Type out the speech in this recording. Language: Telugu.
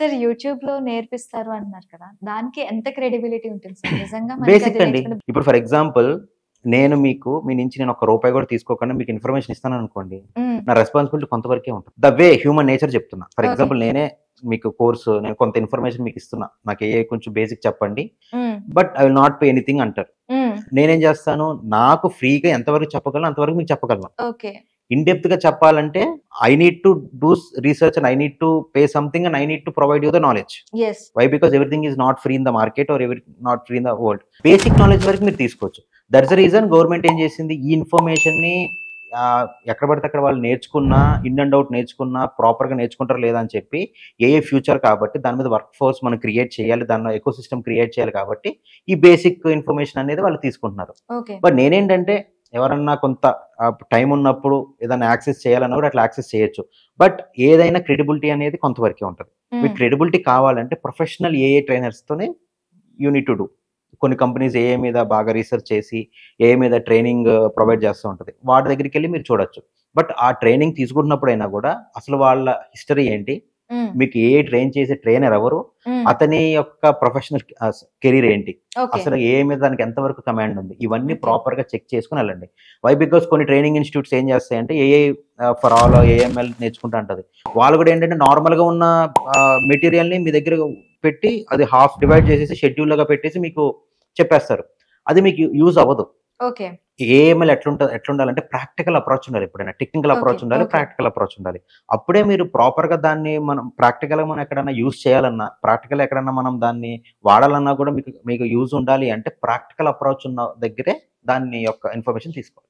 సార్ యూట్యూబ్‌లో నేర్పిస్తారు అంటున్నారు కదా! దానికి ఎంత క్రెడిబిలిటీ ఉంటుంది సార్? నిజంగా మనకది బేసిక్ అండి. నేర్చుకునే ఇప్పుడు ఫర్ ఎగ్జాంపుల్ నేను మీకు మీ నుంచి నేను ఒక్క రూపాయి కూడా తీసుకోకుండా మీకు ఇన్ఫర్మేషన్ ఇస్తాననుకోండి. హ్మ్. నా రెస్పాన్సిబిలిటీ కొంతవరకే ఉంటది. ద వే హ్యూమన్ నేచర్ చెప్తున్నా. For okay. ఎగ్జాంపుల్ నేనే మీకు కోర్సు నేను కొంత ఇన్ఫర్మేషన్ మీకు ఇస్తున్నా. నాకు కొంచెం బేసిక్ చెప్పండి. హ్మ్. But I will not pay anything అంటారు. హ్మ్. నేనేం చేస్తాను, నాకు ఫ్రీగా ఎంతవరకు చెప్పగలను అంతవరకు మీకు చెప్పగలను. ఓకే. ఇన్ డెప్త్‌గా చెప్పాలంటే I need to do research and I need to pay something and I need to provide you the knowledge. Yes. Why? Because everything is not free in the market or not free in the world. Basic knowledge వరకు మీరు తీసుకోవచ్చు. దట్స్ ద రీజన్ గవర్నమెంట్ ఏం చేసింది, ఈ ఇన్ఫర్మేషన్‌ని ఎక్కడ పడితే అక్కడ వాళ్ళు నేర్చుకున్నా, ఇన్ అండ్ ఔట్ నేర్చుకున్నా, ప్రాపర్‌గా నేర్చుకుంటారా లేదా అని చెప్పి ఫ్యూచర్ కాబట్టి దాని మీద వర్క్ ఫోర్స్ మనం క్రియేట్ చేయాలి. దానిలో ఎకోసిస్టమ్ క్రియేట్ చేయాలి కాబట్టి ఈ బేసిక్ ఇన్ఫర్మేషన్ అనేది వాళ్ళు తీసుకుంటున్నారు. ఓకే. బట్ నేనేంటంటే ఎవరన్నా కొంత టైం ఉన్నప్పుడు ఏదైనా యాక్సెస్ చేయాలన్నా కూడా అట్లా యాక్సెస్ చేయొచ్చు. బట్ ఏదైనా క్రెడిబిలిటీ అనేది కొంతవరకే ఉంటది. మీకు హ్మ్. క్రెడిబిలిటీ కావాలంటే ప్రొఫెషనల్ ట్రైనర్స్‌తోనే యూ నీడ్ టు డూ. కొన్ని కంపెనీస్ మీద బాగా రీసెర్చ్ చేసి మీద ట్రైనింగ్ ప్రొవైడ్ చేస్తూ ఉంటది. వాటి దగ్గరికెళ్ళి మీరు చూడొచ్చు. బట్ ఆ ట్రైనింగ్ తీసుకుంటున్నప్పుడైనా కూడా అసలు వాళ్ళ హిస్టరీ ఏంటి? హ్మ్. మీకు ట్రైన్ చేసే ట్రైనర్ ఎవరు? హ్మ్. అతని యొక్క ప్రొఫెషనల్ కెరీర్ ఏంటి? ఓకే. అసలు మీద దానికి ఎంతవరకు కమాండ్ ఉంది? ఇవన్నీ ఓకే. ప్రాపర్‌గా చెక్ చేసుకొని వెళ్ళండి. వై? బికాస్ కొన్ని ట్రైనింగ్ ఇన్‌స్టిట్యూట్స్ ఏం చేస్తాయంటే ఫర్ ఆల్ ఏఎంఎల్ నేర్చుకుంటా అంటది. వాళ్ళు కూడా ఏంటంటే నార్మల్‌గా ఉన్న మెటీరియల్‌ని మీ దగ్గర పెట్టి అది హాఫ్ డివైడ్ చేసేసి షెడ్యూల్ లాగా పెట్టేసి మీకు చెప్పేస్తారు. అది మీకు యూజ్ అవ్వదు. ఓకే. ఏఎంఎల్ ఎట్లుండాలంటే ప్రాక్టికల్ అప్రోచ్ ఉండాలి ఎప్పుడైనా. Technical okay. అప్రోచ్ ఉండాలి. ఓకే. ప్రాక్టికల్ అప్రోచ్ ఉండాలి. అప్పుడే మీరు ప్రాపర్‌గా దాన్ని మనం ప్రాక్టికల్‌గా మనం ఎక్కడన్నా యూజ్ చేయాలన్నా, ప్రాక్టికల్‌గా ఎక్కడన్నా మనం దాన్ని వాడాలన్నా కూడా మీకు మీకు యూజ్ ఉండాలి అంటే ప్రాక్టికల్ అప్రోచ్ ఉన్న దగ్గరే దాన్ని యొక్క ఇన్ఫర్మేషన్ తీసుకోవాలి.